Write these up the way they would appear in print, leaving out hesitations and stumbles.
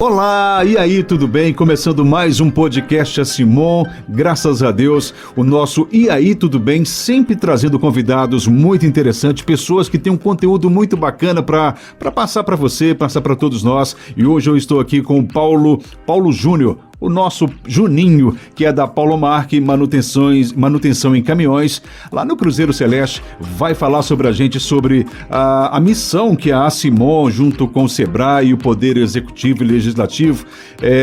Olá, e aí, tudo bem? Começando mais um podcast Assimon, graças a Deus, o nosso E aí, tudo bem? Sempre trazendo convidados muito interessantes, pessoas que têm um conteúdo muito bacana para passar para você, passar para todos nós. E hoje eu estou aqui com o Paulo Júnior, o nosso Juninho, que é da Paulo Marque Manutenção em Caminhões, lá no Cruzeiro Celeste, vai falar sobre a gente, sobre a missão que a Assimon, junto com o Sebrae e o Poder Executivo e Legislativo,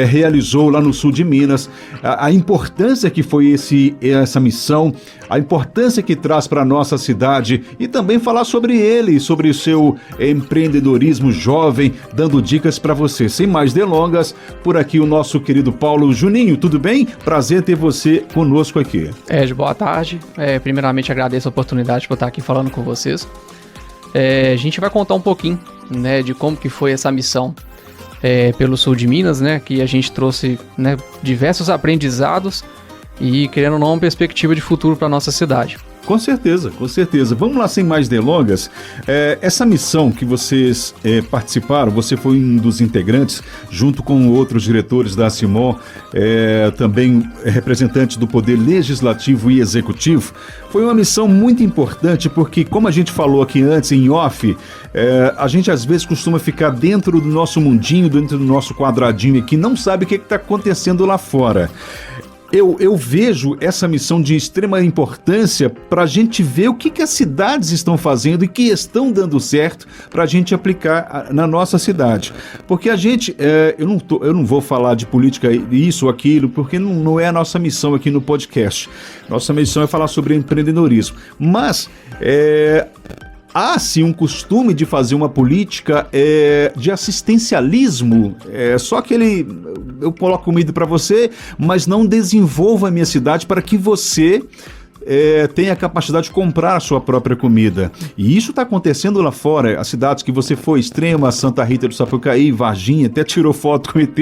realizou lá no sul de Minas, a importância que foi essa missão, a importância que traz para a nossa cidade e também falar sobre ele, sobre o seu empreendedorismo jovem, dando dicas para você. Sem mais delongas, por aqui o nosso querido Paulo Juninho, tudo bem? Prazer ter você conosco aqui. Boa tarde. Primeiramente agradeço a oportunidade por estar aqui falando com vocês. A gente vai contar um pouquinho, né, de como que foi essa missão pelo sul de Minas, né, que a gente trouxe, né, diversos aprendizados e, querendo ou não, uma perspectiva de futuro para a nossa cidade. Com certeza, com certeza. Vamos lá, sem mais delongas. Essa missão que vocês participaram, você foi um dos integrantes, junto com outros diretores da Assimon, também representantes do Poder Legislativo e Executivo. Foi uma missão muito importante porque, como a gente falou aqui antes, em off, a gente às vezes costuma ficar dentro do nosso mundinho, dentro do nosso quadradinho aqui, não sabe o que está acontecendo lá fora. Eu vejo essa missão de extrema importância para a gente ver o que as cidades estão fazendo e que estão dando certo para a gente aplicar na nossa cidade. Porque a gente, eu não vou falar de política isso ou aquilo, porque não é a nossa missão aqui no podcast. Nossa missão é falar sobre empreendedorismo. Mas há sim um costume de fazer uma política de assistencialismo, só que eu coloco comida para você, mas não desenvolvo a minha cidade para que você tenha a capacidade de comprar a sua própria comida. E isso está acontecendo lá fora. As cidades que você foi, Extrema, Santa Rita do Sapucaí, Varginha, até tirou foto com o ET.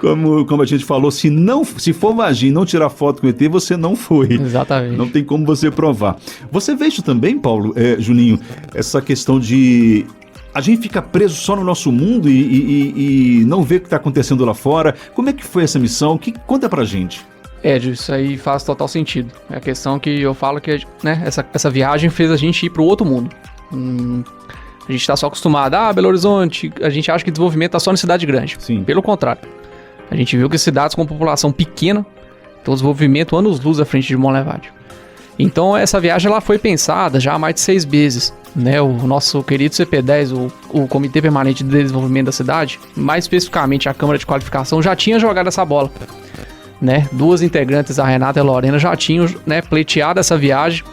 como a gente falou, se for Varginha e não tirar foto com o ET, você não foi. Exatamente. Não tem como você provar. Você vejo também, Paulo, Juninho, essa questão de a gente fica preso só no nosso mundo e não vê o que está acontecendo lá fora. Como é que foi essa missão? Conta pra gente. Isso aí faz total sentido. É a questão que eu falo que, né, essa viagem fez a gente ir para o outro mundo. A gente está só acostumado, Belo Horizonte, a gente acha que desenvolvimento está só na cidade grande. Sim. Pelo contrário. A gente viu que cidades com população pequena têm um desenvolvimento anos-luz à frente de Monlevade. Então essa viagem ela foi pensada já há mais de 6 meses. Né? O nosso querido CP10, o Comitê Permanente de Desenvolvimento da Cidade, mais especificamente a Câmara de Qualificação, já tinha jogado essa bola. Né? 2 integrantes, a Renata e a Lorena, já tinham, né, pleiteado essa viagem,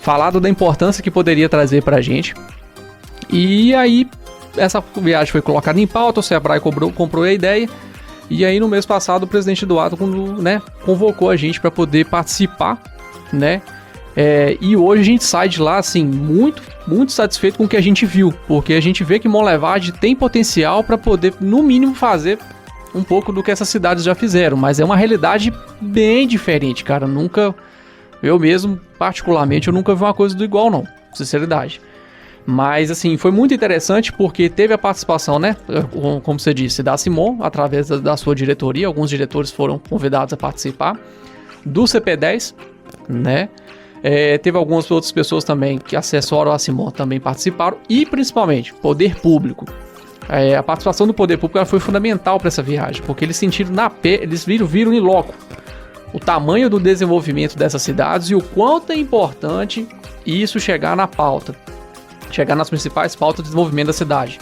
falado da importância que poderia trazer pra gente. E aí, essa viagem foi colocada em pauta, o Sebrae comprou a ideia, e aí no mês passado o presidente Eduardo, né, convocou a gente para poder participar, né? E hoje a gente sai de lá assim, muito, muito satisfeito com o que a gente viu, porque a gente vê que Monlevade tem potencial para poder, no mínimo, fazer um pouco do que essas cidades já fizeram, mas é uma realidade bem diferente, cara. Eu mesmo, particularmente, eu nunca vi uma coisa do igual, não, sinceridade. Mas, assim, foi muito interessante porque teve a participação, né, como você disse, da Assimon, através da sua diretoria. Alguns diretores foram convidados a participar, do CP10, né, teve algumas outras pessoas também que assessoram a Assimon também participaram, e principalmente, poder público. A participação do poder público foi fundamental para essa viagem, porque eles sentiram eles viram em loco o tamanho do desenvolvimento dessas cidades e o quanto é importante isso chegar na pauta, chegar nas principais pautas de desenvolvimento da cidade.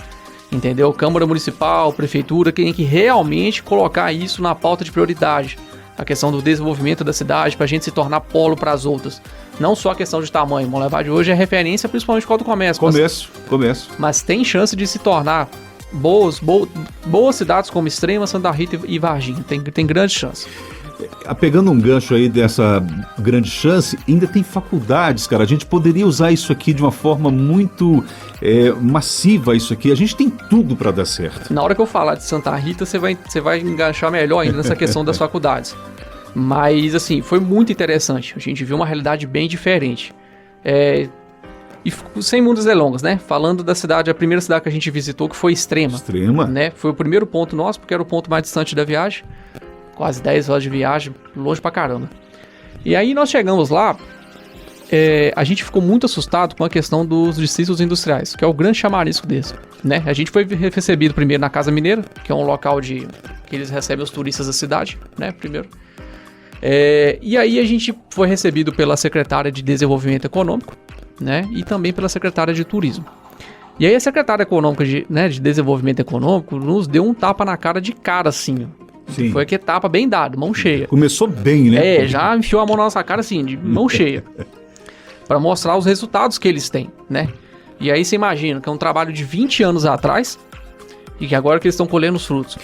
Entendeu? Câmara Municipal, Prefeitura, tem que realmente colocar isso na pauta de prioridade. A questão do desenvolvimento da cidade, para a gente se tornar polo para as outras. Não só a questão de tamanho. Monlevade hoje é referência principalmente por causa do comércio. Começo. Mas tem chance de se tornar boas cidades como Extrema, Santa Rita e Varginha. Tem grande chance. Pegando um gancho aí dessa grande chance, ainda tem faculdades, cara. A gente poderia usar isso aqui de uma forma muito massiva, isso aqui. A gente tem tudo para dar certo. Na hora que eu falar de Santa Rita, você vai enganchar melhor ainda nessa questão das faculdades. Mas, assim, foi muito interessante. A gente viu uma realidade bem diferente. E sem muitas delongas, né? Falando da cidade, a primeira cidade que a gente visitou, que foi Extrema. Extrema. Né? Foi o primeiro ponto nosso, porque era o ponto mais distante da viagem. Quase 10 horas de viagem, longe pra caramba. E aí nós chegamos lá, a gente ficou muito assustado com a questão dos distritos industriais, que é o grande chamarisco desse, né? A gente foi recebido primeiro na Casa Mineira, que é um local que eles recebem os turistas da cidade, né? Primeiro. E aí a gente foi recebido pela secretária de Desenvolvimento Econômico, né? E também pela secretária de Turismo. E aí a secretária econômica de Desenvolvimento Econômico nos deu um tapa na cara de cara, assim, ó. Sim. Foi que tapa bem dado, mão cheia. Começou bem, né? Já enfiou a mão na nossa cara, assim, de mão cheia. Pra mostrar os resultados que eles têm, né? E aí você imagina que é um trabalho de 20 anos atrás e que agora que eles estão colhendo os frutos.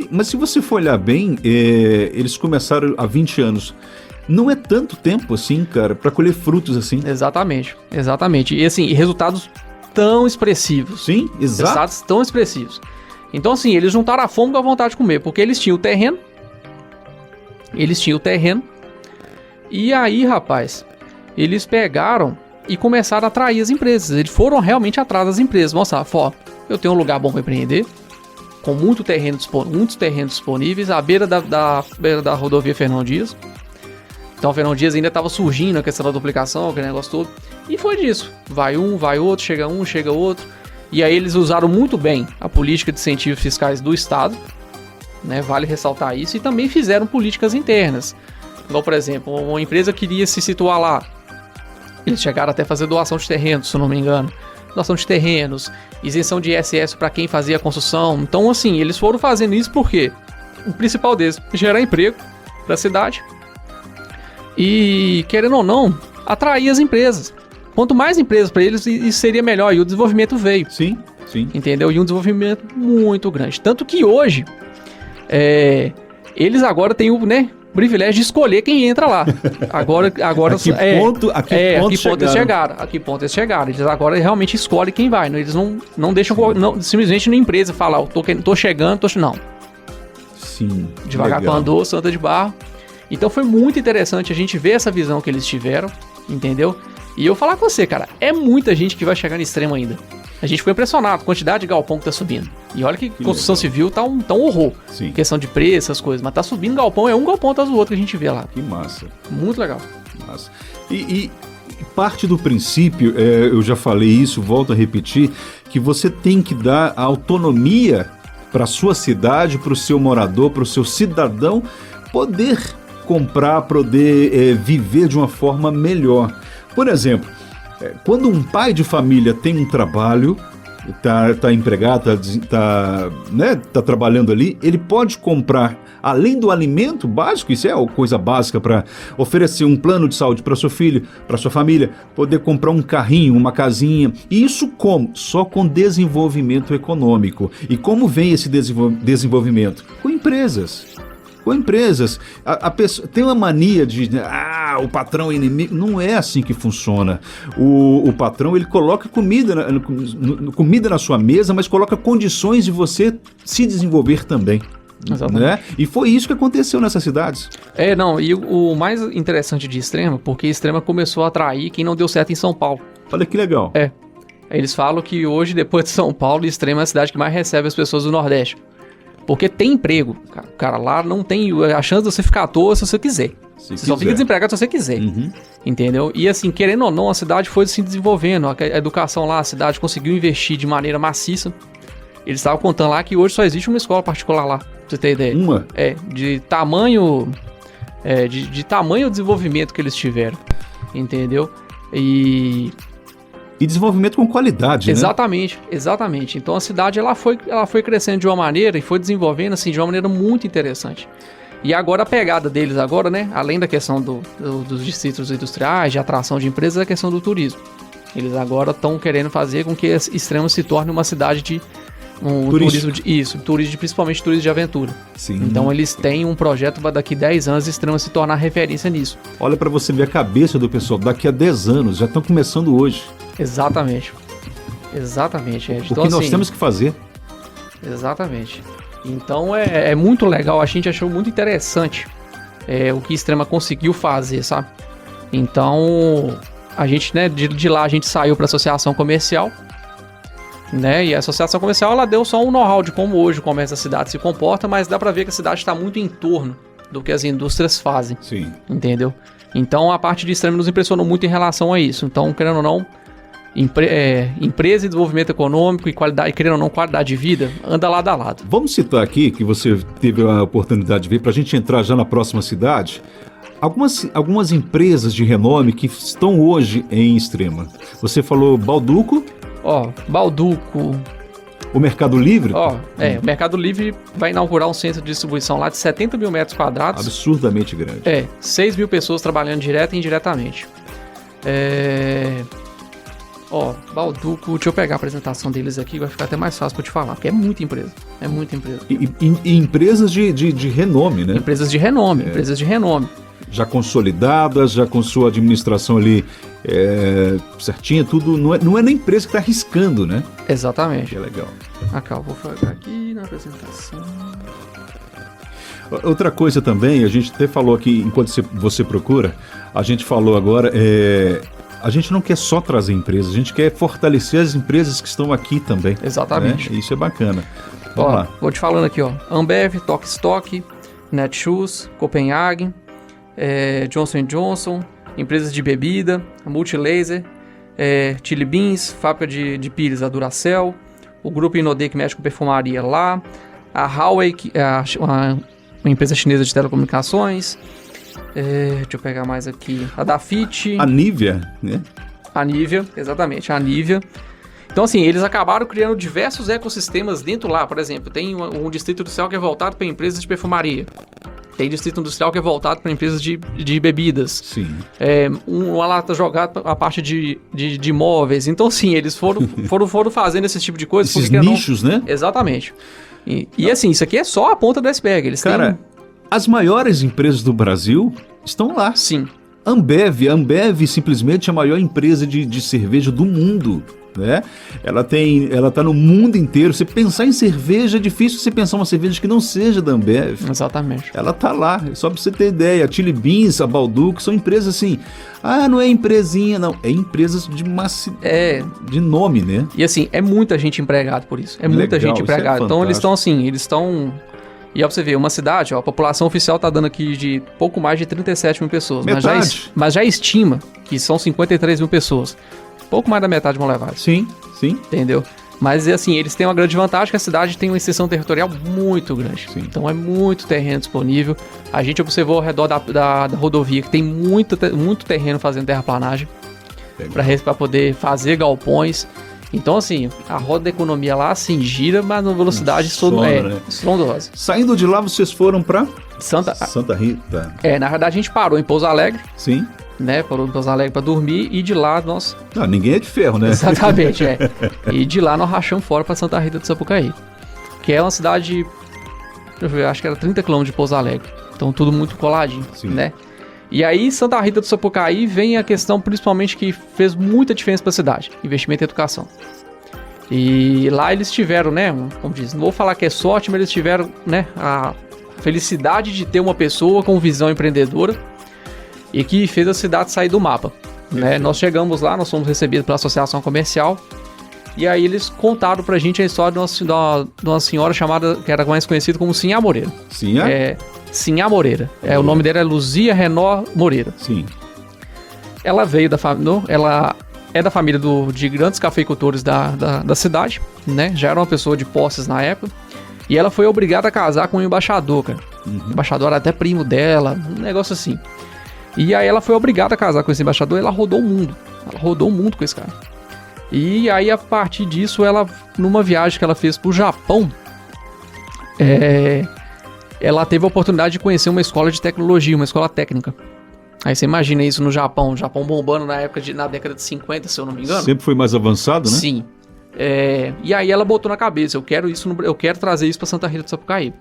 Mas se você for olhar bem, eles começaram há 20 anos. Não é tanto tempo assim, cara, pra colher frutos assim. Exatamente. E assim, resultados tão expressivos. Sim, exato. Resultados tão expressivos. Então assim, eles juntaram a fome com a vontade de comer, porque eles tinham o terreno. E aí, rapaz, eles pegaram e começaram a atrair as empresas. Eles foram realmente atrás das empresas. Mostrar, eu tenho um lugar bom para empreender, com muitos terrenos disponíveis, à beira da rodovia Fernão Dias. Então, o Fernão Dias ainda estava surgindo a questão da duplicação, aquele negócio todo. E foi disso. Vai um, vai outro, chega outro. E aí eles usaram muito bem a política de incentivos fiscais do Estado, né? Vale ressaltar isso. E também fizeram políticas internas. Então, por exemplo, uma empresa queria se situar lá. Eles chegaram até a fazer doação de terrenos, se eu não me engano. Doação de terrenos, isenção de ISS para quem fazia a construção. Então, assim, eles foram fazendo isso porque o principal deles, gerar emprego para a cidade. E, querendo ou não, atrair as empresas. Quanto mais empresas para eles, isso seria melhor. E o desenvolvimento veio. Sim. Entendeu? E um desenvolvimento muito grande. Tanto que hoje, eles agora têm o privilégio de escolher quem entra lá. Agora a que ponto eles chegaram? Eles agora realmente escolhem quem vai. Eles não deixam simplesmente na empresa falar, tô chegando, não. Sim. Devagar para andou, Santa de Barro. Então foi muito interessante a gente ver essa visão que eles tiveram, entendeu? E eu falar com você, cara, é muita gente que vai chegar no extremo ainda. A gente foi impressionado com a quantidade de galpão que tá subindo. E olha que construção civil tá um horror. Sim. Questão de preço, essas coisas. Mas tá subindo galpão, um galpão atrás do outro que a gente vê lá. Que massa. Muito legal. Massa. E parte do princípio, eu já falei isso, volto a repetir, que você tem que dar a autonomia para a sua cidade, para o seu morador, para o seu cidadão poder comprar, poder viver de uma forma melhor. Por exemplo, quando um pai de família tem um trabalho, tá empregado, tá trabalhando ali, ele pode comprar, além do alimento básico, isso é coisa básica para oferecer um plano de saúde para seu filho, para sua família, poder comprar um carrinho, uma casinha. E isso como? Só com desenvolvimento econômico. E como vem esse desenvolvimento? Com empresas. A pessoa tem uma mania de o patrão é inimigo. Não é assim que funciona. O patrão, ele coloca comida na sua mesa, mas coloca condições de você se desenvolver também. Né? E foi isso que aconteceu nessas cidades. E o mais interessante de Extrema, porque Extrema começou a atrair quem não deu certo em São Paulo. Olha que legal. Eles falam que hoje, depois de São Paulo, Extrema é a cidade que mais recebe as pessoas do Nordeste. Porque tem emprego, cara, lá não tem a chance de você ficar à toa se você quiser. Você só fica desempregado se você quiser, entendeu? E assim, querendo ou não, a cidade foi se desenvolvendo, a educação lá, a cidade conseguiu investir de maneira maciça. Eles estavam contando lá que hoje só existe uma escola particular lá, pra você ter ideia. De tamanho desenvolvimento que eles tiveram, entendeu? E desenvolvimento com qualidade, exatamente. Então a cidade ela foi crescendo de uma maneira e foi desenvolvendo assim de uma maneira muito interessante. E agora a pegada deles agora, né, além da questão dos distritos industriais, de atração de empresas, é a questão do turismo. Eles agora estão querendo fazer com que Extrema se torne uma cidade de turismo, principalmente turismo de aventura. Sim. Então eles têm um projeto para daqui 10 anos Extrema se tornar referência nisso. Olha para você ver a cabeça do pessoal, daqui a 10 anos, já estão começando hoje. Exatamente. Então, o que nós temos que fazer. Exatamente. Então é muito legal, a gente achou muito interessante o que Extrema conseguiu fazer, sabe? Então a gente, né, de lá a gente saiu para a associação comercial, né, e a associação comercial ela deu só um know-how de como hoje o comércio da cidade se comporta, mas dá para ver que a cidade está muito em torno do que as indústrias fazem. Sim. Entendeu? Então a parte de Extreme nos impressionou muito em relação a isso. Então, querendo ou não, empresa e desenvolvimento econômico e qualidade, querendo ou não, qualidade de vida, anda lado a lado. Vamos citar aqui, que você teve a oportunidade de ver, para a gente entrar já na próxima cidade, algumas empresas de renome que estão hoje em Extrema. Você falou Balduco. Balduco. O Mercado Livre? O Mercado Livre vai inaugurar um centro de distribuição lá de 70 mil metros quadrados. Absurdamente grande. 6 mil pessoas trabalhando direta e indiretamente. Balduco, deixa eu pegar a apresentação deles aqui, vai ficar até mais fácil pra eu te falar, porque é muita empresa. É muita empresa. E empresas de renome, né? Empresas de renome, empresas de renome. Já consolidadas, já com sua administração ali certinha, tudo. Não é nem empresa que está arriscando, né? Exatamente. É legal. Eu vou falar aqui na apresentação. Outra coisa também, a gente até falou aqui, enquanto você procura, a gente falou agora, a gente não quer só trazer empresas, a gente quer fortalecer as empresas que estão aqui também. Exatamente. Né? Isso é bacana. Vamos lá. Vou te falando aqui, Ambev, Tok Stock, Netshoes, Copenhagen, Johnson & Johnson, empresas de bebida, Multilaser, Chili Beans, fábrica de pires, a Duracell, o grupo Inodê que mexe com perfumaria lá, a Huawei, que é uma empresa chinesa de telecomunicações, deixa eu pegar mais aqui, a Dafit, a Nivea, né? A Nivea, exatamente, a Nivea. Então, assim, eles acabaram criando diversos ecossistemas dentro lá. Por exemplo, tem um distrito industrial que é voltado para empresas de perfumaria. Tem distrito industrial que é voltado para empresas de bebidas. Sim. Uma lata jogada para a parte de imóveis. Então, sim, eles foram fazendo esse tipo de coisa. Esses nichos, né? Exatamente. E assim, isso aqui é só a ponta do iceberg. As maiores empresas do Brasil estão lá. Sim. A Ambev simplesmente é a maior empresa de cerveja do mundo. Né? Ela tá no mundo inteiro. Você pensar em cerveja, é difícil você pensar uma cerveja que não seja da Ambev. Exatamente. Ela tá lá, só pra você ter ideia. A Chili Beans, a Balduco, são empresas assim. Não é empresinha, não. É empresas de nome, né? E assim, é muita gente empregada por isso. Muita gente empregada. Então eles estão. E ó, pra você ver, uma cidade, a população oficial tá dando aqui de pouco mais de 37 mil pessoas. Mas já estima que são 53 mil pessoas. Pouco mais da metade vão levar. Sim. Entendeu? Mas, assim, eles têm uma grande vantagem que a cidade tem uma extensão territorial muito grande. Sim. Então, é muito terreno disponível. A gente observou ao redor da rodovia que tem muito terreno fazendo terraplanagem para poder fazer galpões. Então, assim, a roda da economia lá, assim, gira, mas numa velocidade estrondosa. Saindo de lá, vocês foram para Santa Rita. Na verdade, a gente parou em Pouso Alegre. Sim. Né, parou em Pouso Alegre pra dormir e de lá nós... ninguém é de ferro, né? Exatamente, E de lá nós rachamos fora pra Santa Rita do Sapucaí, que é uma cidade, deixa eu ver, acho que era 30 km de Pouso Alegre. Então tudo muito coladinho, Sim. né? E aí Santa Rita do Sapucaí vem a questão principalmente que fez muita diferença pra cidade, investimento em educação. E lá eles tiveram, né, como diz, não vou falar que é sorte, mas eles tiveram, né, a felicidade de ter uma pessoa com visão empreendedora e que fez a cidade sair do mapa, né? Nós chegamos lá, nós fomos recebidos pela associação comercial e aí eles contaram pra gente a história de uma senhora chamada, que era mais conhecida como Sinhá Moreira. Sinhá Moreira. O nome dela é Luzia Renó Moreira. Sim. Ela veio da família, ela é da família de grandes cafeicultores da cidade, né? Já era uma pessoa de posses na época. E ela foi obrigada a casar com um embaixador, cara. O embaixador era até primo dela, um negócio assim. E aí ela foi obrigada a casar com esse embaixador e ela rodou o mundo. Ela rodou o mundo com esse cara. E aí, a partir disso, ela, numa viagem que ela fez pro Japão, ela teve a oportunidade de conhecer uma escola de tecnologia, uma escola técnica. Aí você imagina isso no Japão, o Japão bombando na década de 50, se eu não me engano. Sempre foi mais avançado, né? Sim. E aí ela botou na cabeça, eu quero trazer isso pra Santa Rita do Sapucaí.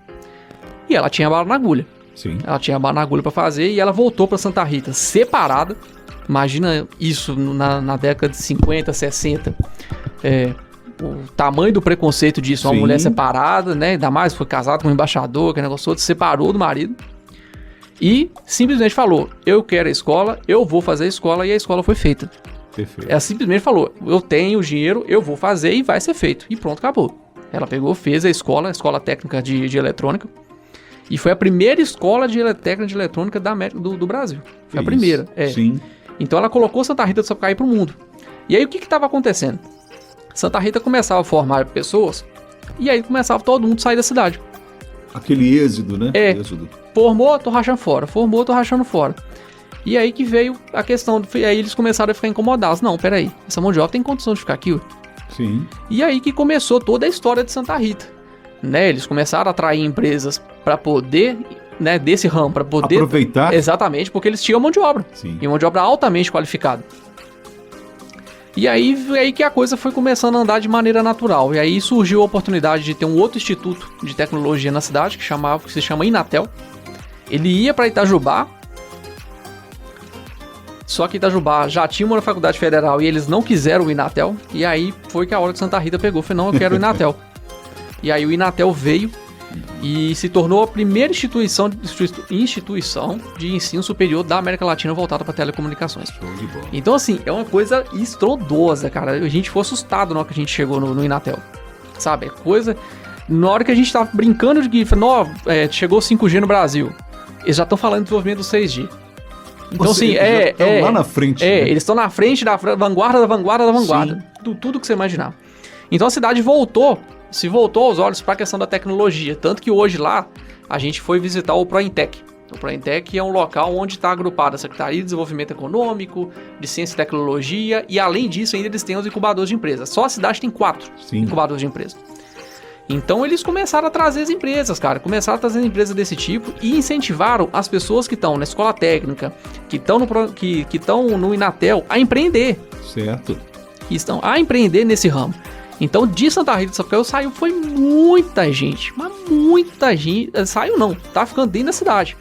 E ela tinha bala na agulha. Sim. Ela tinha bala na agulha pra fazer e ela voltou pra Santa Rita separada. Imagina isso na década de 50, 60. O tamanho do preconceito disso, uma mulher separada, né? Ainda mais foi casada com um embaixador, que negócio todo, separou do marido. e simplesmente falou, eu quero a escola, eu vou fazer a escola, e a escola foi feita. Perfeito. Ela simplesmente falou, eu tenho o dinheiro, eu vou fazer e vai ser feito. E pronto, acabou. Ela pegou, fez a escola técnica de eletrônica, e foi a primeira escola de técnica de eletrônica do Brasil. Foi a primeira. Sim. Então ela colocou Santa Rita do Sapucaí pro mundo. E aí o que estava acontecendo? Santa Rita começava a formar pessoas, e aí começava todo mundo a sair da cidade. Aquele êxodo, né? Êxodo. Formou, tô rachando fora. Formou, tô rachando fora. E aí que veio a questão, aí eles começaram a ficar incomodados. Não, peraí, essa mão de obra tem condição de ficar aqui, ué? Sim. E aí que começou toda a história de Santa Rita, né? Eles começaram a atrair empresas para poder, né, desse ramo, para poder aproveitar. Exatamente, porque eles tinham mão de obra. Sim. E mão de obra altamente qualificada. E aí que a coisa foi começando a andar de maneira natural. E aí surgiu a oportunidade de ter um outro instituto de tecnologia na cidade, que se chama Inatel. Ele ia para Itajubá, só que Itajubá já tinha uma faculdade federal e eles não quiseram o Inatel. E aí foi que a hora que Santa Rita pegou, falou, não, eu quero o Inatel. E aí o Inatel veio e se tornou a primeira instituição de ensino superior da América Latina voltada para telecomunicações. Show de bola. Então, assim, é uma coisa estrondosa, cara. A gente ficou assustado na hora que a gente chegou no Inatel. Sabe? É coisa... Na hora que a gente tava brincando de que chegou 5G no Brasil, eles já estão falando de desenvolvimento do 6G. Então, assim, lá na frente. né? Eles estão na frente da vanguarda da vanguarda da vanguarda. Tudo que você imaginar. Então a cidade se voltou aos olhos para a questão da tecnologia. Tanto que hoje lá, a gente foi visitar o Prointec. O Prointec é um local onde está agrupada a Secretaria de Desenvolvimento Econômico, de Ciência e Tecnologia, e além disso ainda eles têm os incubadores de empresas. Só a cidade tem 4 incubadores de empresas. Então eles começaram a trazer as empresas, cara. Começaram a trazer empresas desse tipo e incentivaram as pessoas que estão na escola técnica, que estão no Inatel, a empreender. Certo. Que estão a empreender nesse ramo. Então de Santa Rita do Sapucaí saiu, foi muita gente. Mas muita gente. Saiu não, tá ficando dentro da cidade.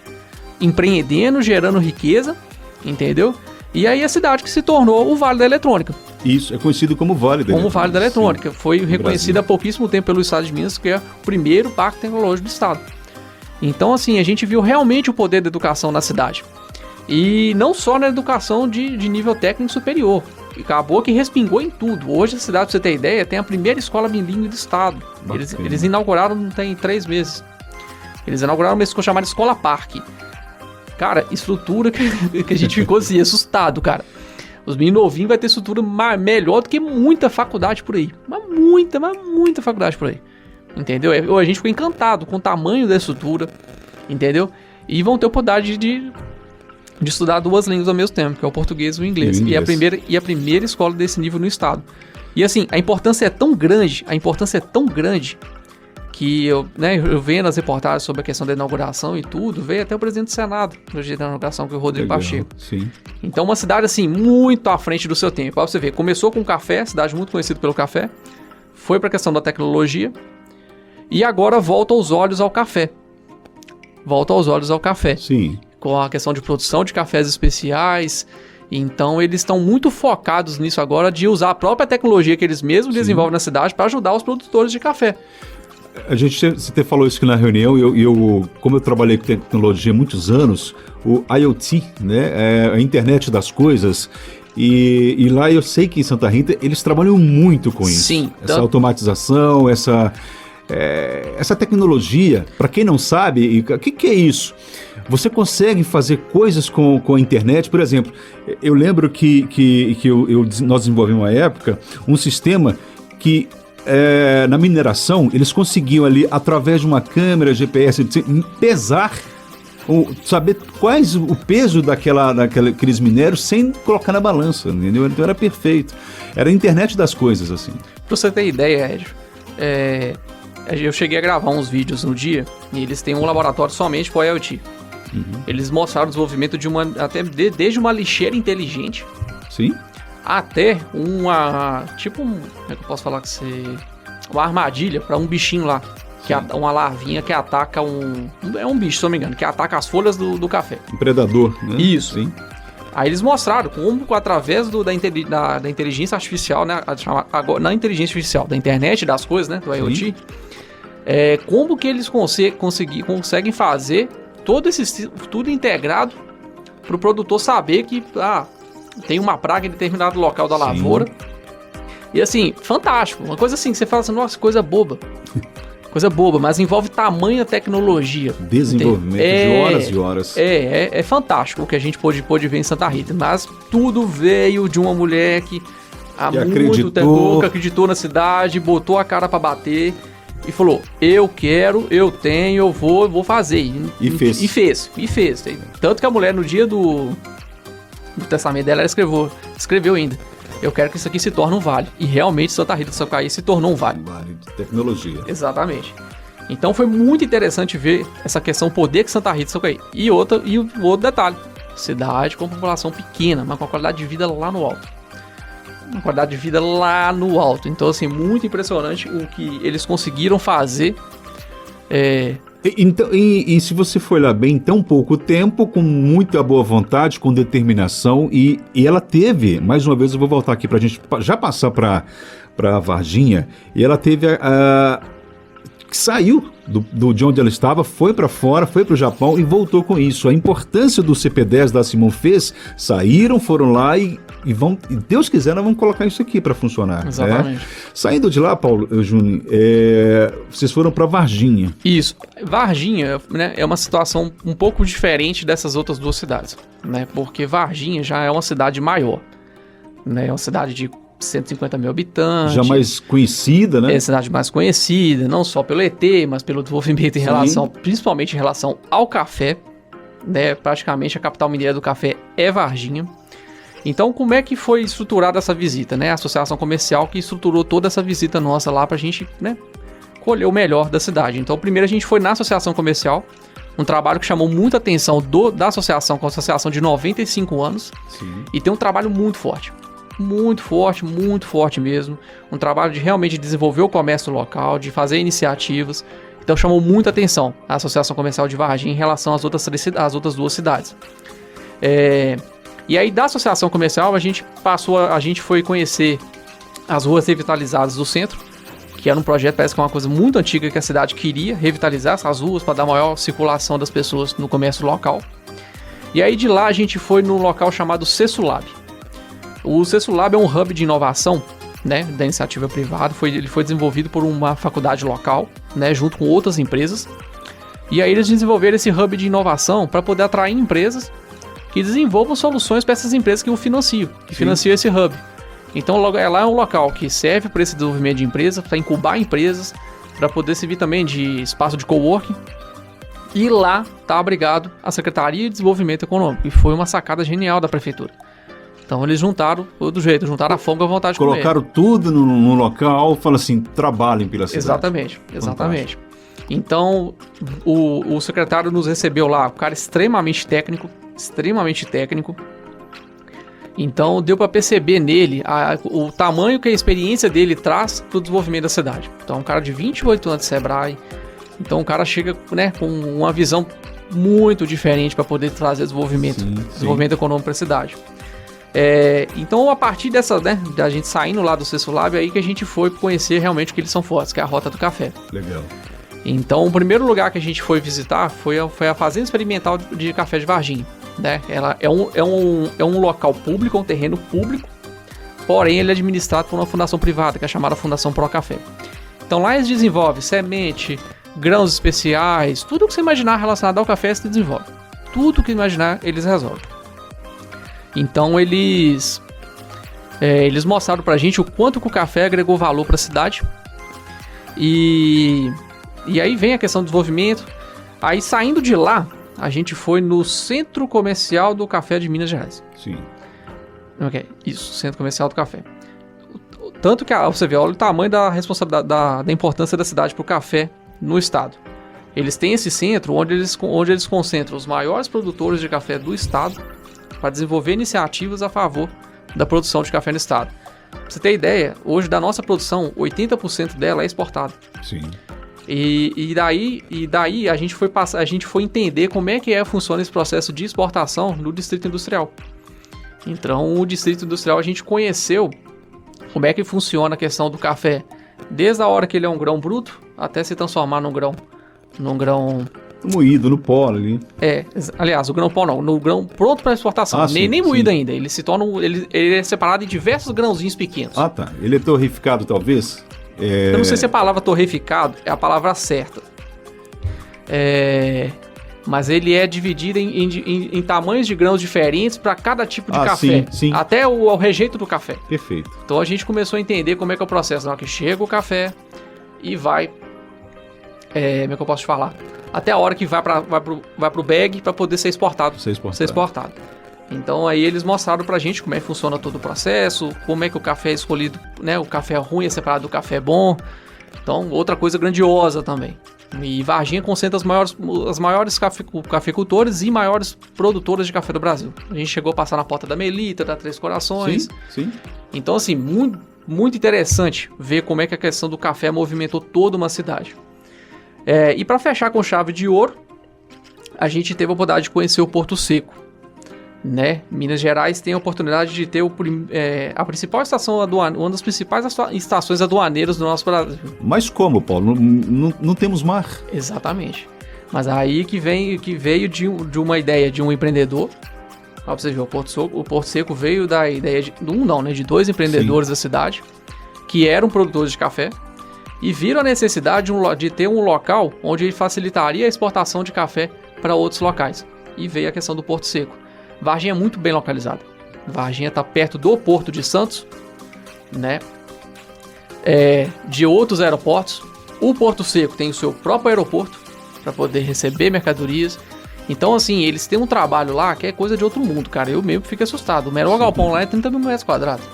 Empreendendo, gerando riqueza, entendeu? E aí a cidade que se tornou o Vale da Eletrônica. Isso, é conhecido como Vale da Eletrônica. Como Vale da Eletrônica. Sim, foi reconhecido há pouquíssimo tempo pelo Estado de Minas, que é o primeiro parque tecnológico do Estado. Então, assim, a gente viu realmente o poder da educação na cidade. E não só na educação de nível técnico superior. Acabou que respingou em tudo. Hoje a cidade, pra você ter ideia, tem a primeira escola bilíngue do Estado. Eles inauguraram tem 3 meses. Eles inauguraram uma escola chamada Escola Parque. Cara, estrutura que a gente ficou assim, assustado, cara. Os meninos novinhos vai ter estrutura melhor do que muita faculdade por aí. Mas muita faculdade por aí. Entendeu? A gente ficou encantado com o tamanho da estrutura. Entendeu? E vão ter a oportunidade de estudar 2 línguas ao mesmo tempo, que é o português e o inglês. E a primeira escola desse nível no estado. E assim, a importância é tão grande, que eu vendo as reportagens sobre a questão da inauguração e tudo, veio até o presidente do Senado no dia da inauguração, que é o Rodrigo Pacheco. Sim. Então uma cidade assim, muito à frente do seu tempo. Pra você ver, começou com café, cidade muito conhecida pelo café, foi pra questão da tecnologia, e agora volta os olhos ao café. Sim. Com a questão de produção de cafés especiais. Então eles estão muito focados nisso agora, de usar a própria tecnologia que eles mesmos desenvolvem na cidade para ajudar os produtores de café. Você falou isso aqui na reunião, e eu, como eu trabalhei com tecnologia há muitos anos, o IoT, né, é a internet das coisas, e lá eu sei que em Santa Rita eles trabalham muito com isso. Sim. Essa automatização, essa tecnologia. Para quem não sabe, o que é isso? Você consegue fazer coisas com a internet, por exemplo, eu lembro que nós desenvolvemos uma época um sistema que na mineração, eles conseguiam ali, através de uma câmera GPS, pesar, saber quais o peso daqueles minérios sem colocar na balança, entendeu? Então era perfeito. Era a internet das coisas, assim. Pra você ter ideia, Ed, eu cheguei a gravar uns vídeos no dia, e eles têm um laboratório somente para IoT. Uhum. Eles mostraram o desenvolvimento desde uma lixeira inteligente. Sim. Até como é que eu posso falar que uma armadilha para um bichinho lá, que uma larvinha que ataca é um bicho, se não me engano, que ataca as folhas do café. Um predador, né? Isso. Sim. Aí eles mostraram como, através da inteligência artificial, né, na inteligência artificial, da internet das coisas, né, do IoT, como que eles conseguem fazer tudo integrado para o produtor saber que tem uma praga em determinado local da lavoura. E assim, fantástico. Uma coisa assim, que você fala assim, nossa, coisa boba. Coisa boba, mas envolve tamanha tecnologia. Desenvolvimento de horas e horas. É fantástico o que a gente pôde ver em Santa Rita. Mas tudo veio de uma mulher que há muito tempo acreditou na cidade, botou a cara pra bater e falou, eu quero, eu tenho, eu vou fazer. E fez. E fez. Tanto que a mulher, no dia do testamento dela, ela escreveu ainda, eu quero que isso aqui se torne um vale. E realmente Santa Rita do Sapucaí se tornou um vale. Um vale de tecnologia. Exatamente. Então foi muito interessante ver essa questão, o poder que Santa Rita do Sapucaí. E o outro detalhe, cidade com população pequena, mas com a qualidade de vida lá no alto. Uma qualidade de vida lá no alto. Então, assim, muito impressionante o que eles conseguiram fazer. Então, e se você for olhar bem, em tão pouco tempo, com muita boa vontade, com determinação, e ela teve, mais uma vez eu vou voltar aqui pra gente já passar pra Varginha, e ela teve saiu de onde ela estava, foi para fora, foi para o Japão e voltou com isso. A importância do CP10 da Simon saíram, foram lá e vão, e Deus quiser, nós vamos colocar isso aqui para funcionar. Exatamente. Saindo de lá, Paulo, Júnior, vocês foram para Varginha. Isso. Varginha, né, é uma situação um pouco diferente dessas outras duas cidades, né? Porque Varginha já é uma cidade maior, né? É uma cidade de 150 mil habitantes. Já mais conhecida, né? É a cidade mais conhecida, não só pelo ET, mas pelo desenvolvimento em relação, principalmente em relação ao café, né? Praticamente a capital mineira do café é Varginha. Então, como é que foi estruturada essa visita, né? A associação comercial que estruturou toda essa visita nossa lá pra gente, né, colher o melhor da cidade. Então, primeiro a gente foi na associação comercial, um trabalho que chamou muita atenção da associação, com a associação de 95 anos. Sim. E tem um trabalho muito forte. Muito forte mesmo. Um trabalho de realmente desenvolver o comércio local, de fazer iniciativas. Então chamou muita atenção a Associação Comercial de Varginha em relação às outras duas cidades. E aí da Associação Comercial a gente foi conhecer as ruas revitalizadas do centro, que era um projeto, parece que é uma coisa muito antiga que a cidade queria revitalizar essas ruas para dar maior circulação das pessoas no comércio local. E aí de lá a gente foi num local chamado Cessulab. O Cessulab é um hub de inovação, né, da iniciativa privada. Ele foi desenvolvido por uma faculdade local, né, junto com outras empresas. E aí eles desenvolveram esse hub de inovação para poder atrair empresas que desenvolvam soluções para essas empresas que o financiam, financiam esse hub. Então lá é um local que serve para esse desenvolvimento de empresas, para incubar empresas, para poder servir também de espaço de coworking. E lá está abrigado a Secretaria de Desenvolvimento Econômico. E foi uma sacada genial da prefeitura. Então eles juntaram juntaram a fome com a vontade de comer. Colocaram tudo no local, falaram assim, trabalhem pela cidade. Exatamente. Então o secretário nos recebeu lá, um cara extremamente técnico. Então deu para perceber nele o tamanho que a experiência dele traz para o desenvolvimento da cidade. Então um cara de 28 anos de Sebrae. Então o cara chega, né, com uma visão muito diferente para poder trazer desenvolvimento econômico para a cidade. Então a partir dessa, né, da gente saindo lá do Cessulab, aí que a gente foi conhecer realmente o que eles são fortes, que é a Rota do Café. Legal. Então o primeiro lugar que a gente foi visitar foi a Fazenda Experimental de Café de Varginha, né? Ela é um local público, um terreno público, porém ele é administrado por uma fundação privada, que é chamada Fundação Pro Café. Então lá eles desenvolvem semente, grãos especiais, tudo que você imaginar relacionado ao café se desenvolve. Tudo que imaginar eles resolvem. Então eles mostraram pra gente o quanto que o café agregou valor pra cidade. E aí vem a questão do desenvolvimento. Aí saindo de lá, a gente foi no Centro Comercial do Café de Minas Gerais. Sim. Ok, isso, Centro Comercial do Café. Tanto que você vê, olha o tamanho da responsabilidade, da importância da cidade pro café no estado. Eles têm esse centro onde eles concentram os maiores produtores de café do estado para desenvolver iniciativas a favor da produção de café no estado. Pra você ter ideia, hoje da nossa produção, 80% dela é exportada. Sim. E daí a gente foi entender como é que funciona esse processo de exportação no Distrito Industrial. Então, o Distrito Industrial a gente conheceu como é que funciona a questão do café, desde a hora que ele é um grão bruto até se transformar num grão Moído no pó ali. Aliás, o grão pó não, no grão pronto para exportação, nem moído ainda, ele se torna, ele é separado em diversos grãozinhos pequenos. Ah, tá, ele é torreficado talvez? Eu não sei se a palavra torreficado é a palavra certa, mas ele é dividido em tamanhos de grãos diferentes para cada tipo de café, sim. Até o rejeito do café. Perfeito. Então a gente começou a entender como é que é o processo, na hora que chega o café e vai, como é que eu posso te falar? Até a hora que vai pro bag para poder ser exportado. Ser exportado. Então aí eles mostraram pra gente como é que funciona todo o processo, como é que o café é escolhido, né? O café ruim é separado do café bom. Então, outra coisa grandiosa também. E Varginha concentra as maiores cafeicultores e maiores produtoras de café do Brasil. A gente chegou a passar na porta da Melita, da Três Corações. Sim. Então, assim, muito, muito interessante ver como é que a questão do café movimentou toda uma cidade. E para fechar com chave de ouro, a gente teve a oportunidade de conhecer o Porto Seco. Né? Minas Gerais tem a oportunidade de ter a principal estação aduaneira, uma das principais estações aduaneiras do nosso Brasil. Mas como, Paulo? Não temos mar? Exatamente. Mas aí que veio de uma ideia de um empreendedor. Ó, pra você ver, o Porto Seco veio da ideia de dois empreendedores da cidade, que eram produtores de café, e viram a necessidade de ter um local onde ele facilitaria a exportação de café para outros locais. E veio a questão do Porto Seco. Varginha é muito bem localizada. Varginha está perto do Porto de Santos, né? De outros aeroportos. O Porto Seco tem o seu próprio aeroporto para poder receber mercadorias. Então, assim, eles têm um trabalho lá que é coisa de outro mundo, cara. Eu mesmo fico assustado. O menor galpão lá é 30 mil metros quadrados.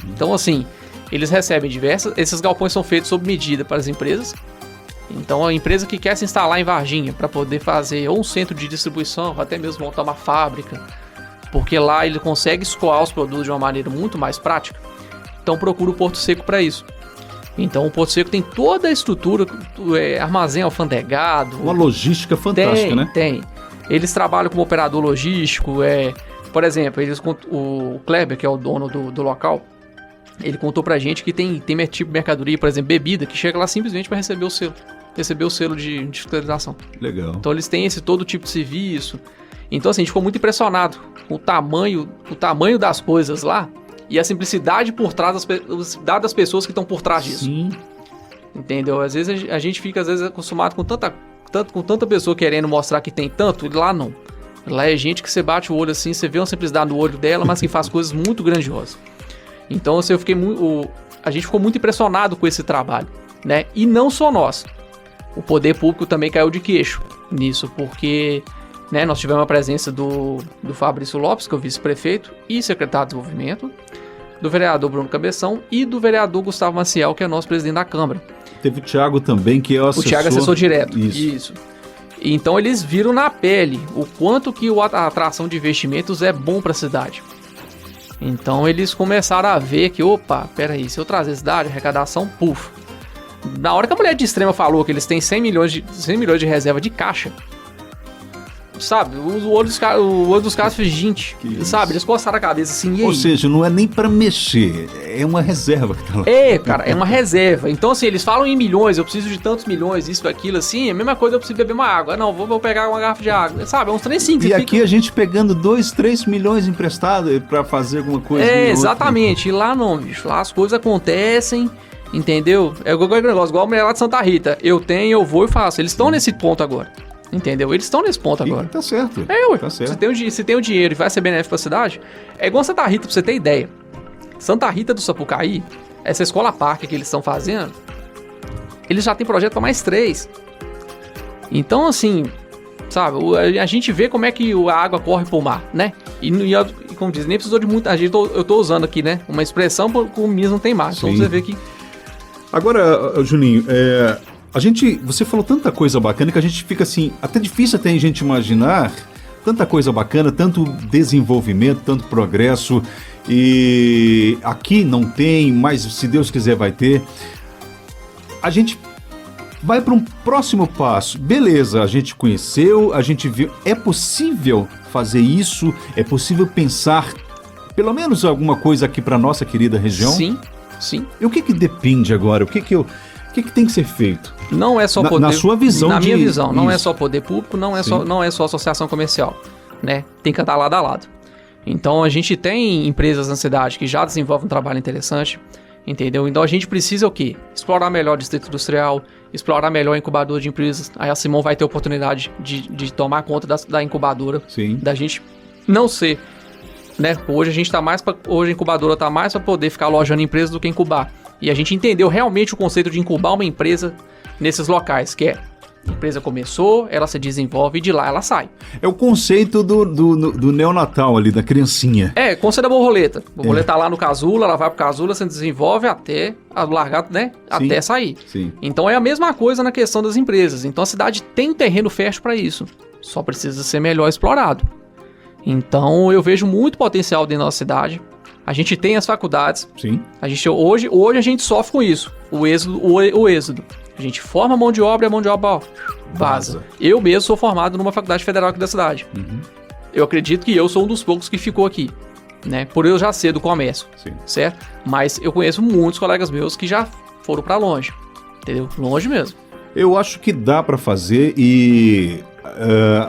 Então, assim, eles recebem esses galpões são feitos sob medida para as empresas. Então a empresa que quer se instalar em Varginha para poder fazer ou um centro de distribuição, ou até mesmo montar uma fábrica, porque lá ele consegue escoar os produtos de uma maneira muito mais prática, então procura o Porto Seco para isso. Então o Porto Seco tem toda a estrutura, armazém alfandegado. Uma logística fantástica, né? Tem. Eles trabalham como operador logístico, por exemplo, o Kleber, que é o dono do local, ele contou pra gente que tem tipo de mercadoria, por exemplo, bebida, que chega lá simplesmente para receber o selo de fiscalização. Legal. Então eles têm todo tipo de serviço. Então assim, a gente ficou muito impressionado com o tamanho das coisas lá e a simplicidade por trás das pessoas que estão por trás disso. Sim. Entendeu? Às vezes a gente fica acostumado com tanta pessoa querendo mostrar que tem tanto, e lá não. Lá é gente que você bate o olho assim, você vê uma simplicidade no olho dela, mas que faz coisas muito grandiosas. Então assim, a gente ficou muito impressionado com esse trabalho, né? E não só nós. O poder público também caiu de queixo nisso, porque, né, nós tivemos a presença do Fabrício Lopes, que é o vice-prefeito e secretário de desenvolvimento, do vereador Bruno Cabeção e do vereador Gustavo Maciel, que é nosso presidente da Câmara. Teve o Thiago também, que é o assessor. O Thiago é assessor direto. Isso. Então eles viram na pele o quanto que a atração de investimentos é bom para a cidade. Então eles começaram a ver que, peraí, se eu trazer cidade, arrecadação, Na hora que a mulher de Extrema falou que eles têm 100 milhões de reserva de caixa, sabe, o olho dos caras fez gente, sabe, eles coçaram a cabeça assim, e aí? Ou seja, não é nem pra mexer, é uma reserva que tá lá. Cara, é uma reserva. Então assim, eles falam em milhões, eu preciso de tantos milhões, isso, aquilo, assim, é a mesma coisa, eu preciso beber uma água. Não, vou pegar uma garrafa de água, sabe, é uns 3,5. E aqui a gente pegando 2, 3 milhões emprestados pra fazer alguma coisa. Exatamente, e lá não, bicho, lá as coisas acontecem, entendeu? É igual negócio, igual a mulher lá de Santa Rita, eu vou e faço, eles estão nesse ponto agora. Entendeu? Eles estão nesse ponto agora. Tá certo. Tá certo. Se tem o dinheiro e vai ser benéfico pra cidade, é igual Santa Rita, pra você ter ideia. Santa Rita do Sapucaí, essa escola parque que eles estão fazendo, eles já têm projeto pra mais 3. Então, assim, sabe, a gente vê como é que a água corre pro mar, né? E como diz, nem precisou de muita gente. Eu tô usando aqui, né? Uma expressão que o Minas não tem mar. Então você vê que. Agora, Juninho, você falou tanta coisa bacana que a gente fica assim, até difícil até a gente imaginar tanta coisa bacana, tanto desenvolvimento, tanto progresso, e aqui não tem, mas se Deus quiser vai ter. A gente vai para um próximo passo. Beleza, a gente conheceu, a gente viu, é possível fazer isso? É possível pensar pelo menos alguma coisa aqui para nossa querida região? Sim. E o que depende agora? O que O que tem que ser feito? Não é só poder... Na sua visão. Na minha visão, não é só poder público, não é só associação comercial, né? Tem que andar lado a lado. Então, a gente tem empresas na cidade que já desenvolvem um trabalho interessante, entendeu? Então, a gente precisa o quê? Explorar melhor o distrito industrial, explorar melhor a incubadora de empresas. Aí a Simon vai ter oportunidade de tomar conta da incubadora. Sim. Da gente não ser, né? Hoje hoje a incubadora está mais para poder ficar alojando empresas do que incubar. E a gente entendeu realmente o conceito de incubar uma empresa nesses locais, que é: a empresa começou, ela se desenvolve e de lá ela sai. É o conceito do neonatal ali, da criancinha. É, conceito da borboleta. A borboleta tá lá no casulo, ela vai pro casulo, se desenvolve até largar, né? Até sair. Sim. Então é a mesma coisa na questão das empresas. Então a cidade tem um terreno fértil para isso. Só precisa ser melhor explorado. Então eu vejo muito potencial dentro da nossa cidade. A gente tem as faculdades. Sim. Hoje a gente sofre com isso. O êxodo. A gente forma mão de obra e a mão de obra, ó, vaza. Eu mesmo sou formado numa faculdade federal aqui da cidade. Uhum. Eu acredito que eu sou um dos poucos que ficou aqui, né? Por eu já ser do comércio, certo? Mas eu conheço muitos colegas meus que já foram pra longe, entendeu? Longe mesmo. Eu acho que dá para fazer e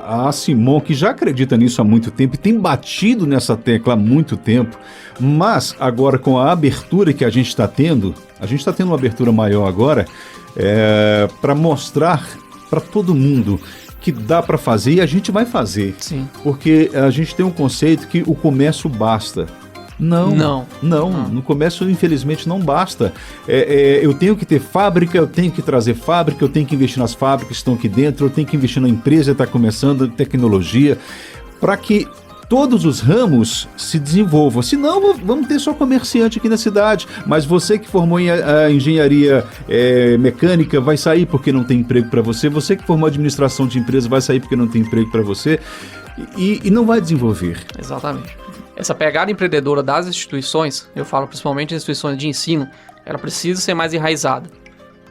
a Simon, que já acredita nisso há muito tempo e tem batido nessa tecla há muito tempo, mas agora com a abertura que a gente está tendo uma abertura maior agora, para mostrar para todo mundo que dá para fazer, e a gente vai fazer. Sim. Porque a gente tem um conceito que o comércio basta. Não. No comércio, infelizmente, não basta. Eu tenho que ter fábrica, eu tenho que trazer fábrica, eu tenho que investir nas fábricas que estão aqui dentro, eu tenho que investir na empresa que está começando, tecnologia, para que todos os ramos se desenvolvam. Senão, vamos ter só comerciante aqui na cidade. Mas você que formou em engenharia mecânica vai sair porque não tem emprego para você. Você que formou administração de empresa vai sair porque não tem emprego para você. E não vai desenvolver. Exatamente. Essa pegada empreendedora das instituições, eu falo principalmente das instituições de ensino, ela precisa ser mais enraizada.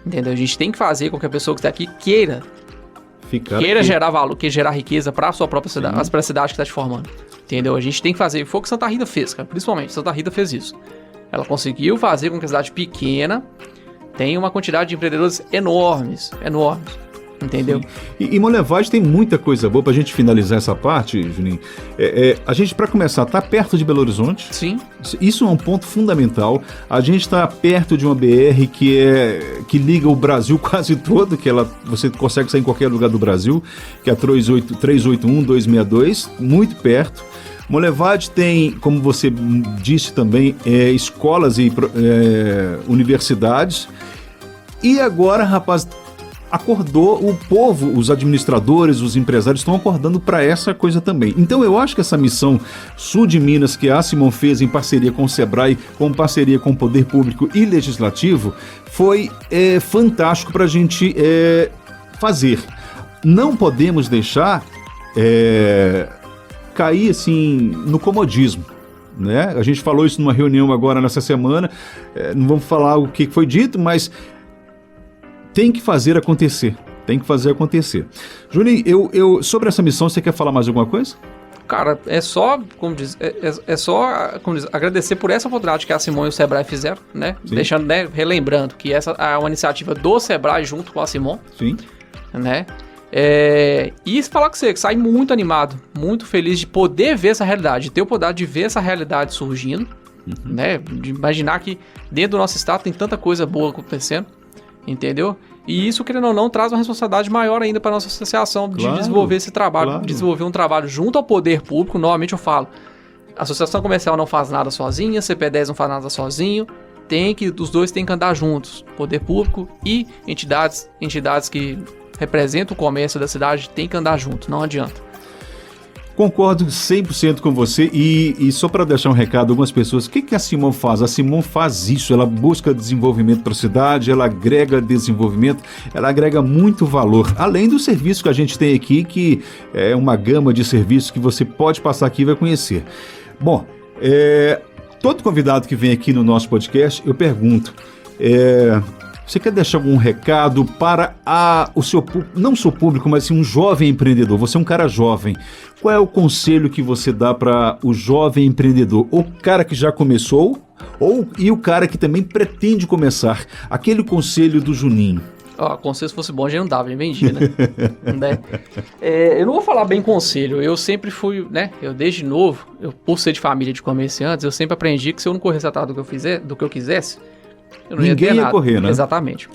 Entendeu? A gente tem que fazer com que a pessoa que está aqui queira gerar valor, queira gerar riqueza para a sua própria cidade, para a cidade que está te formando. Entendeu? A gente tem que fazer. Foi o que Santa Rita fez, cara. Principalmente, Santa Rita fez isso. Ela conseguiu fazer com que a cidade pequena tenha uma quantidade de empreendedores enormes. Entendeu? E Monlevade tem muita coisa boa pra gente finalizar essa parte, Juninho. A gente, pra começar, tá perto de Belo Horizonte. Sim. Isso é um ponto fundamental. A gente tá perto de uma BR que liga o Brasil quase todo, você consegue sair em qualquer lugar do Brasil, que é a 381-262, muito perto. Monlevade tem, como você disse também, escolas e universidades. E agora, rapaz, acordou o povo, os administradores, os empresários estão acordando para essa coisa também. Então eu acho que essa missão Sul de Minas que a Simon fez em parceria com o Sebrae, com parceria com o Poder Público e Legislativo, foi fantástico para a gente fazer. Não podemos deixar cair assim no comodismo. Né? A gente falou isso numa reunião agora nessa semana, não vamos falar o que foi dito, mas tem que fazer acontecer. Juninho, eu sobre essa missão, você quer falar mais alguma coisa? Cara, é só, como diz, agradecer por essa oportunidade que a Simon e o Sebrae fizeram, né? Sim. Deixando, né, relembrando que essa é uma iniciativa do Sebrae junto com a Simon. Sim. Né? E falar com você, que sai muito animado, muito feliz de poder ver essa realidade, de ter o poder de ver essa realidade surgindo, né? De imaginar que dentro do nosso estado tem tanta coisa boa acontecendo. Entendeu? E isso, querendo ou não, traz uma responsabilidade maior ainda para a nossa associação de desenvolver esse trabalho, desenvolver um trabalho junto ao poder público. Novamente eu falo, a associação comercial não faz nada sozinha, a CP10 não faz nada sozinho, os dois têm que andar juntos, poder público e entidades que representam o comércio da cidade têm que andar juntos, não adianta. Concordo 100% com você e só para deixar um recado, algumas pessoas, o que a Simon faz? A Simon faz isso, ela busca desenvolvimento para a cidade, ela agrega desenvolvimento, ela agrega muito valor, além do serviço que a gente tem aqui, que é uma gama de serviços que você pode passar aqui e vai conhecer. Bom, todo convidado que vem aqui no nosso podcast, eu pergunto, você quer deixar algum recado para o seu público, não o seu público, mas sim um jovem empreendedor? Você é um cara jovem. Qual é o conselho que você dá para o jovem empreendedor? O cara que já começou E o cara que também pretende começar, aquele conselho do Juninho. Conselho, se fosse bom, já não dava, já vendia, né? Né? Eu não vou falar bem conselho, eu sempre fui, né? Eu desde novo, por ser de família de comerciantes, eu sempre aprendi que se eu não corresse atrás do que eu quisesse, eu não Ninguém ia ter ia nada. correr, né? Exatamente.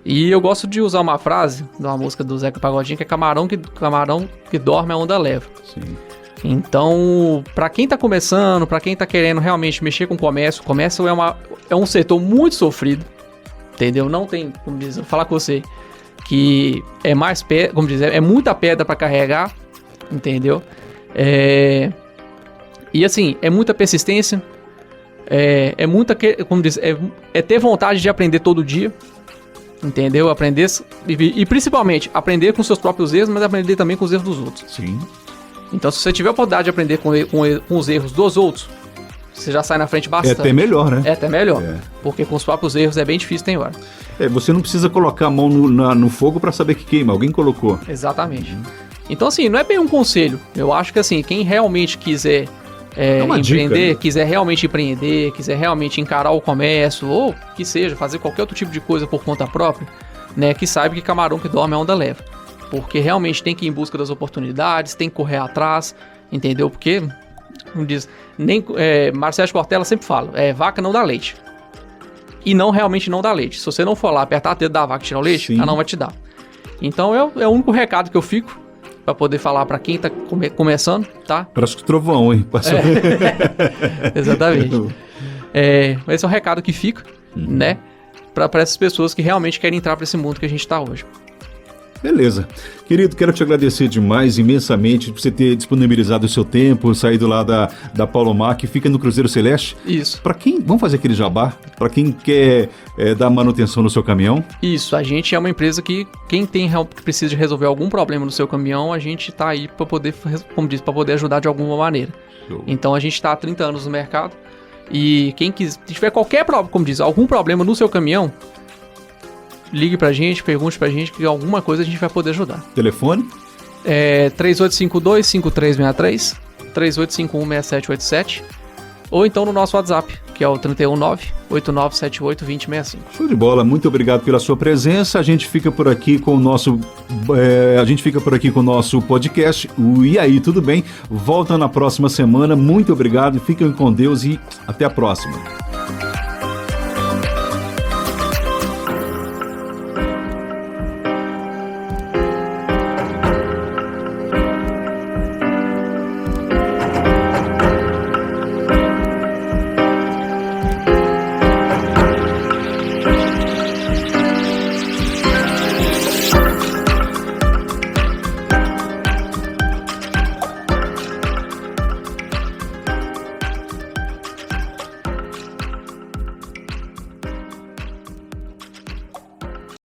E eu gosto de usar uma frase de uma música do Zeca Pagodinho, que é camarão que dorme a onda leva. Sim. Então, pra quem tá começando, pra quem tá querendo realmente mexer com o comércio é um setor muito sofrido. Entendeu? Não tem, como diz, vou falar com você, que é mais pedra, como dizer, é muita pedra para carregar, entendeu? E assim, é muita persistência, é muita, como diz, é ter vontade de aprender todo dia, entendeu? Aprender e principalmente aprender com seus próprios erros, mas aprender também com os erros dos outros. Sim. Então, se você tiver a oportunidade de aprender com os erros dos outros, você já sai na frente bastante. É até melhor, né? É até melhor. Porque com os próprios erros é bem difícil, tem hora. Você não precisa colocar a mão no fogo para saber que queima. Alguém colocou. Exatamente. Então, assim, não é bem um conselho. Eu acho que, assim, quem realmente quiser empreender, dica, né? quiser realmente empreender, quiser realmente encarar o comércio, ou que seja, fazer qualquer outro tipo de coisa por conta própria, né, que saiba que camarão que dorme a onda leva. Porque realmente tem que ir em busca das oportunidades, tem que correr atrás, entendeu? Porque, como diz, Marcelo Cortella sempre fala, vaca não dá leite. E realmente não dá leite. Se você não for lá apertar o dedo da vaca e tirar o leite, ela não vai te dar. Então é o único recado que eu fico para poder falar para quem tá começando, tá? Parece que trovão, hein? Exatamente. Esse é o recado que fica, né? Para essas pessoas que realmente querem entrar para esse mundo que a gente tá hoje. Beleza. Querido, quero te agradecer demais, imensamente, por você ter disponibilizado o seu tempo, saído lá da Palomar, que fica no Cruzeiro Celeste. Isso. Para quem, vamos fazer aquele jabá, para quem quer dar manutenção no seu caminhão. Isso, a gente é uma empresa que quem precisa de resolver algum problema no seu caminhão, a gente tá aí para poder, como diz, para poder ajudar de alguma maneira. Show. Então a gente tá há 30 anos no mercado e quem tiver qualquer problema, como diz, algum problema no seu caminhão, ligue pra gente, pergunte pra gente que alguma coisa a gente vai poder ajudar. Telefone? 3852-5363, 3851-6787, ou então no nosso WhatsApp, que é o 319-8978-2065. Show de bola, muito obrigado pela sua presença. A gente fica por aqui com o nosso podcast. E aí, tudo bem? Volta na próxima semana. Muito obrigado, fiquem com Deus e até a próxima.